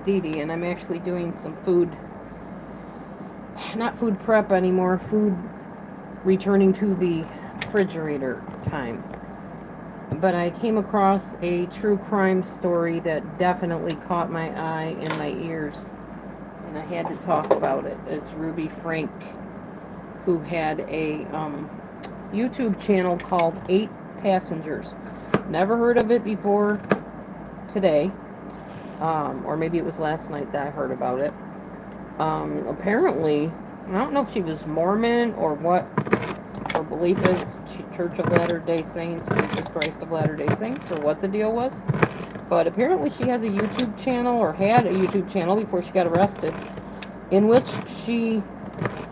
Dee Dee, and I'm actually doing some food, not food prep anymore, food returning to the refrigerator time. But I came across a true crime story that definitely caught my eye and my ears, and I had to talk about it. It's Ruby Frank, who had a YouTube channel called 8 Passengers. Never heard of it before today, or maybe it was last night that I heard about it. Apparently, I don't know if she was Mormon or what her belief is, Church of Latter-day Saints, Jesus Christ of Latter-day Saints, or what the deal was. But apparently she has a YouTube channel, or had a YouTube channel before she got arrested, in which she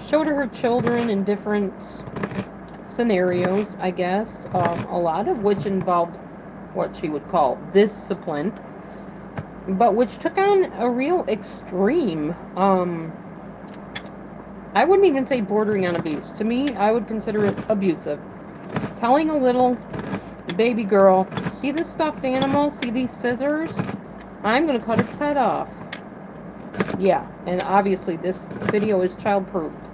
showed her children in different scenarios, I guess, a lot of which involved what she would call discipline, but which took on a real extreme, I wouldn't even say bordering on abuse. To me, I would consider it abusive. Telling a little baby girl, see this stuffed animal, see these scissors? I'm going to cut its head off. Yeah, and obviously this video is child-proofed.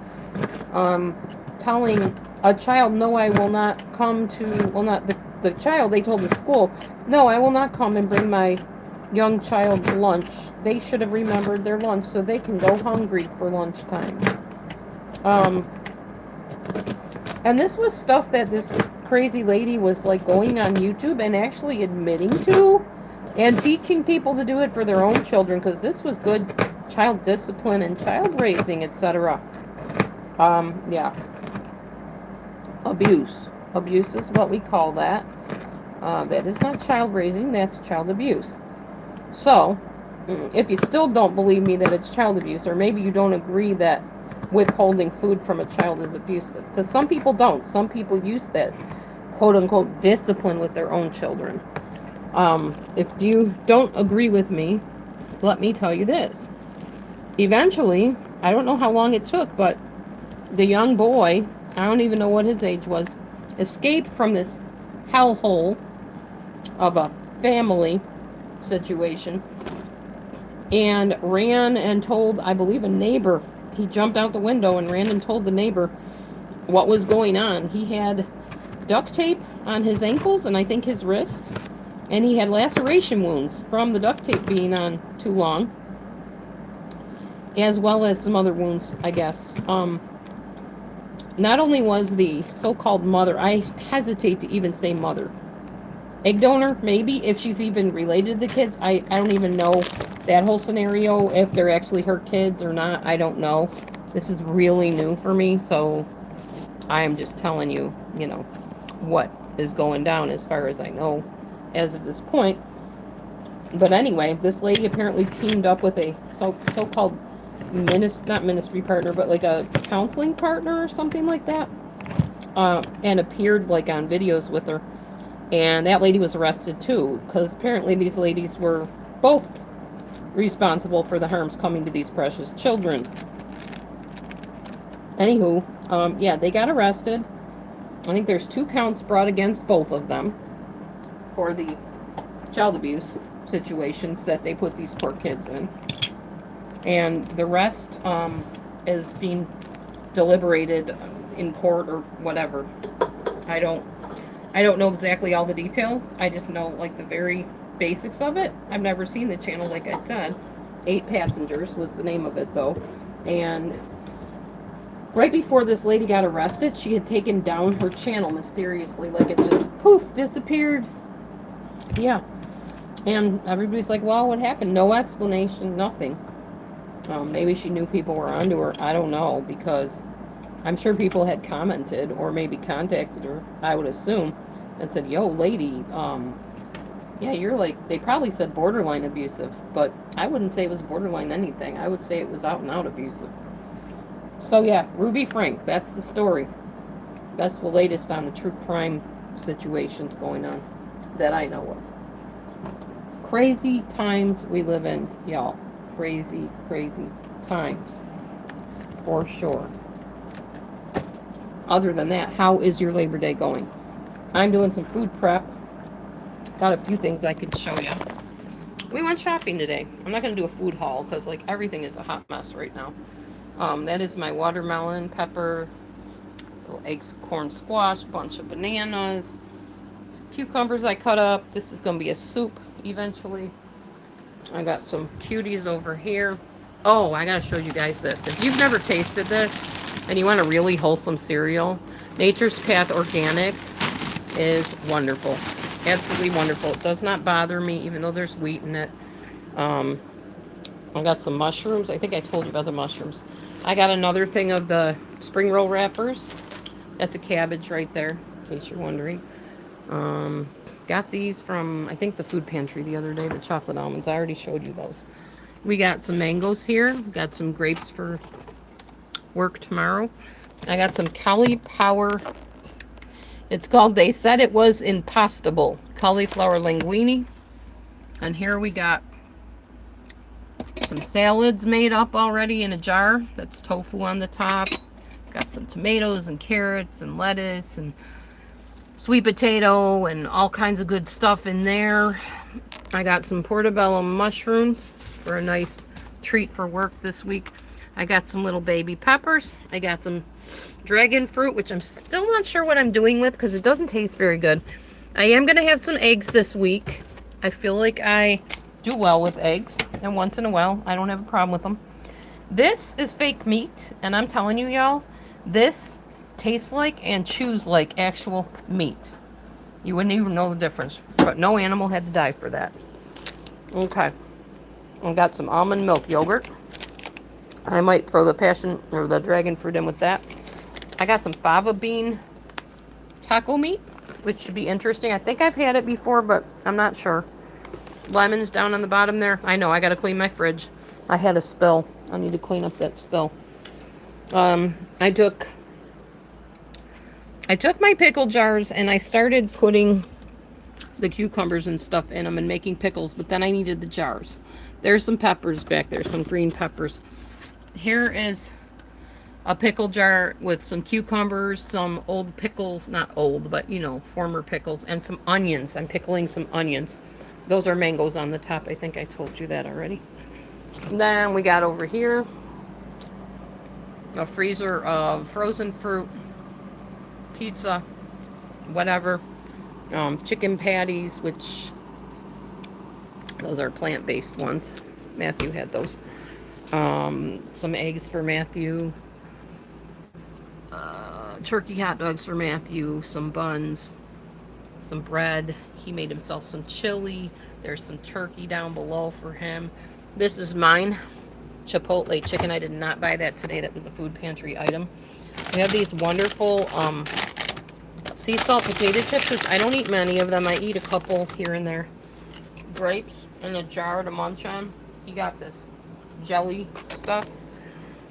Telling a child, no, I will not come to, well, not the child, they told the school, no, I will not come and bring my young child lunch. They should have remembered their lunch so they can go hungry for lunchtime. And this was stuff that this crazy lady was like going on YouTube and actually admitting to and teaching people to do it for their own children, because this was good child discipline and child raising, etc. Yeah. Abuse. Abuse is what we call that. That is not child raising, that's child abuse. So, if you still don't believe me that it's child abuse, or maybe you don't agree that withholding food from a child is abusive, because some people don't. Some people use that quote-unquote discipline with their own children. If you don't agree with me, let me tell you this. Eventually, I don't know how long it took, but the young boy, I don't even know what his age was, escaped from this hellhole of a family situation and ran and told, I believe, a neighbor. He jumped out the window and ran and told the neighbor what was going on. He had duct tape on his ankles and I think his wrists, and he had laceration wounds from the duct tape being on too long, as well as some other wounds, I guess. Not only was the so-called mother, I hesitate to even say mother, egg donor, maybe, if she's even related to the kids. I don't even know that whole scenario, if they're actually her kids or not. I don't know. This is really new for me, so I'm just telling you, you know, what is going down as far as I know as of this point. But anyway, this lady apparently teamed up with a so-called not ministry partner, but like a counseling partner or something like that, and appeared like on videos with her. And that lady was arrested too, because apparently these ladies were both responsible for the harms coming to these precious children. Anywho, yeah, they got arrested. I think there's 2 counts brought against both of them for the child abuse situations that they put these poor kids in. And the rest is being deliberated in court or whatever. I don't know exactly all the details. I just know like the very basics of it. I've never seen the channel, like I said. 8 Passengers was the name of it though. And right before this lady got arrested, she had taken down her channel mysteriously. Like it just poof, disappeared. Yeah. And everybody's like, well, what happened? No explanation, nothing. Maybe she knew people were onto her. I don't know, because I'm sure people had commented or maybe contacted her, I would assume, and said, yo, lady, yeah, you're like, they probably said borderline abusive, but I wouldn't say it was borderline anything. I would say it was out and out abusive. So yeah, Ruby Frank, that's the story. That's the latest on the true crime situations going on that I know of. Crazy times we live in, y'all. Crazy, crazy times. For sure. Other than that, how is your Labor Day going? I'm doing some food prep. Got a few things I could show you. We went shopping today. I'm not going to do a food haul because, like, everything is a hot mess right now. That is my watermelon, pepper, little eggs, corn squash, bunch of bananas, cucumbers I cut up. This is going to be a soup eventually. I got some cuties over here. Oh, I gotta show you guys this. If you've never tasted this and you want a really wholesome cereal, Nature's Path Organic is wonderful. Absolutely wonderful. It does not bother me, even though there's wheat in it. Um, I got some mushrooms. I think I told you about the mushrooms. I got another thing of the spring roll wrappers. That's a cabbage right there, in case you're wondering. Um, got these from, I think, the food pantry the other day, the chocolate almonds. I already showed you those. We got some mangoes here. Got some grapes for work tomorrow. I got some cauliflower. It's called, they said it was impostable, cauliflower linguine. And here we got some salads made up already in a jar. That's tofu on the top. Got some tomatoes and carrots and lettuce and sweet potato and all kinds of good stuff in there. I got some portobello mushrooms for a nice treat for work this week. I got some little baby peppers. I got some dragon fruit, which I'm still not sure what I'm doing with because it doesn't taste very good. I am going to have some eggs this week. I feel like I do well with eggs, and once in a while, I don't have a problem with them. This is fake meat, and I'm telling you, y'all, this tastes like and chews like actual meat. You wouldn't even know the difference, but no animal had to die for that. Okay, I got some almond milk yogurt. I might throw the passion or the dragon fruit in with that. I got some fava bean taco meat, which should be interesting. I think I've had it before, but I'm not sure. Lemons down on the bottom there. I know, I got to clean my fridge. I had a spill. I need to clean up that spill. I took my pickle jars and I started putting the cucumbers and stuff in them and making pickles, but then I needed the jars. There's some peppers back there, some green peppers. Here is a pickle jar with some cucumbers, some old pickles, not old, but, you know, former pickles, and some onions. I'm pickling some onions. Those are mangoes on the top. I think I told you that already. And then we got over here a freezer of frozen fruit, pizza, whatever, chicken patties, which those are plant-based ones. Matthew had those. Some eggs for Matthew, turkey hot dogs for Matthew, some buns, some bread. He made himself some chili. There's some turkey down below for him. This is mine, Chipotle chicken. I did not buy that today. That was a food pantry item. We have these wonderful sea salt potato chips, which I don't eat many of them. I eat a couple here and there. Grapes in a jar to munch on. You got this jelly stuff.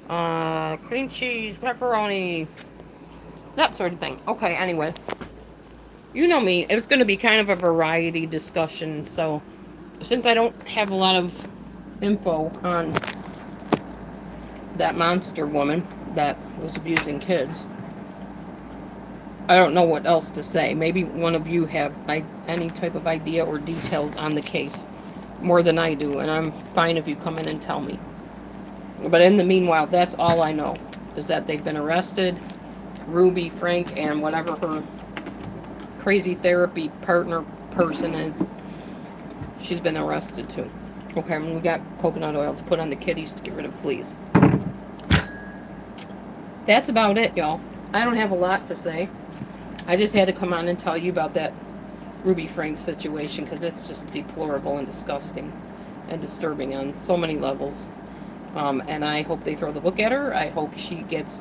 Cream cheese, pepperoni, that sort of thing. Okay, anyway. You know me. It's going to be kind of a variety discussion, so since I don't have a lot of info on that monster woman that was abusing kids, I don't know what else to say. Maybe one of you have any type of idea or details on the case more than I do, and I'm fine if you come in and tell me. But in the meanwhile, that's all I know, is that they've been arrested. Ruby, Frank, and whatever her crazy therapy partner person is, she's been arrested too. Okay, and we got coconut oil to put on the kitties to get rid of fleas. That's about it, y'all. I don't have a lot to say. I just had to come on and tell you about that Ruby Frank situation because it's just deplorable and disgusting and disturbing on so many levels. And I hope they throw the book at her. I hope she gets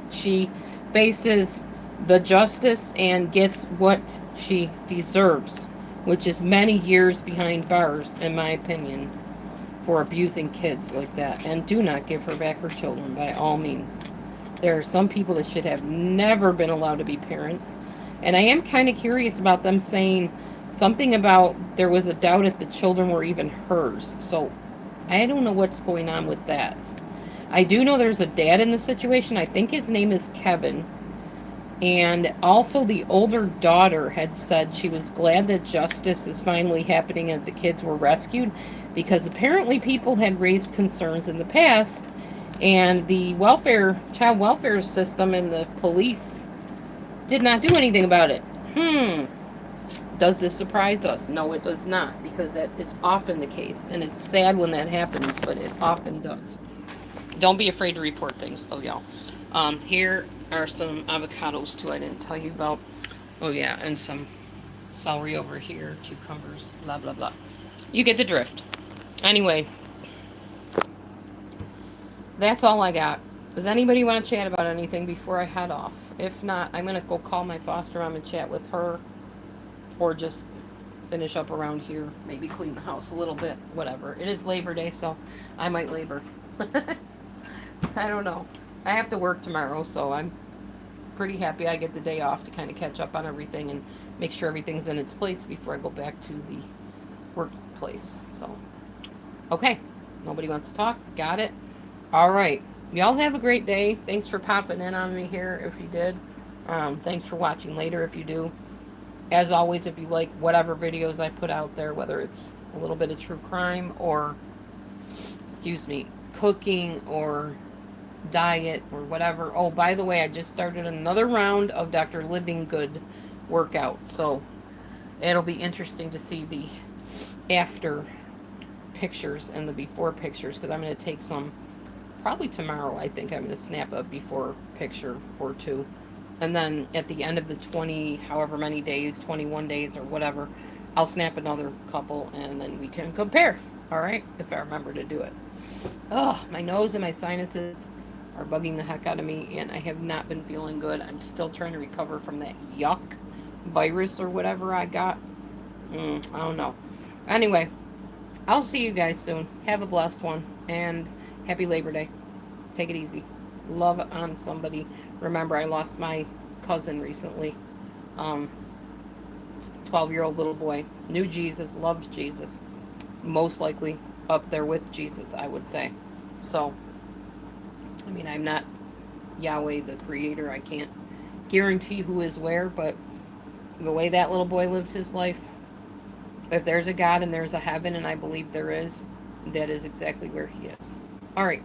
she faces the justice and gets what she deserves, which is many years behind bars, in my opinion, for abusing kids like that. And do not give her back her children, by all means. There are some people that should have never been allowed to be parents. And I am kind of curious about them saying something about there was a doubt if the children were even hers. So I don't know what's going on with that. I do know there's a dad in the situation. I think his name is Kevin. And also, the older daughter had said she was glad that justice is finally happening and the kids were rescued, because apparently people had raised concerns in the past, and the child welfare system and the police did not do anything about it. Does this surprise us? No, it does not, because that is often the case, and it's sad when that happens, but it often does. Don't be afraid to report things, though, y'all. Here are some avocados, too, I didn't tell you about. Oh, yeah, and some celery over here, cucumbers, blah, blah, blah. You get the drift. Anyway, that's all I got. Does anybody want to chat about anything before I head off? If not, I'm going to go call my foster mom and chat with her, or just finish up around here, maybe clean the house a little bit, whatever. It is Labor Day, so I might labor. I don't know. I have to work tomorrow, so I'm pretty happy I get the day off to kind of catch up on everything and make sure everything's in its place before I go back to the workplace. So, okay. Nobody wants to talk? Got it? All right. Y'all have a great day. Thanks for popping in on me here if you did. Thanks for watching later if you do. As always, if you like whatever videos I put out there, whether it's a little bit of true crime or, excuse me, cooking or diet or whatever. Oh, by the way, I just started another round of Dr. Living Good workout. So it'll be interesting to see the after pictures and the before pictures, because I'm going to take some probably tomorrow. I think I'm going to snap a before picture or two. And then at the end of the 20, however many days, 21 days or whatever, I'll snap another couple and then we can compare. All right? If I remember to do it. Oh, my nose and my sinuses are bugging the heck out of me, and I have not been feeling good. I'm still trying to recover from that yuck virus or whatever I got. I don't know. Anyway, I'll see you guys soon. Have a blessed one, and happy Labor Day. Take it easy. Love on somebody. Remember, I lost my cousin recently. 12-year-old little boy. Knew Jesus, loved Jesus. Most likely up there with Jesus, I would say. So, I mean, I'm not Yahweh the creator. I can't guarantee who is where, but the way that little boy lived his life, if there's a God and there's a heaven, and I believe there is, that is exactly where he is. All right.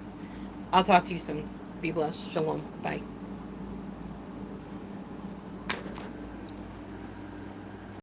I'll talk to you soon. Be blessed. Shalom. Bye.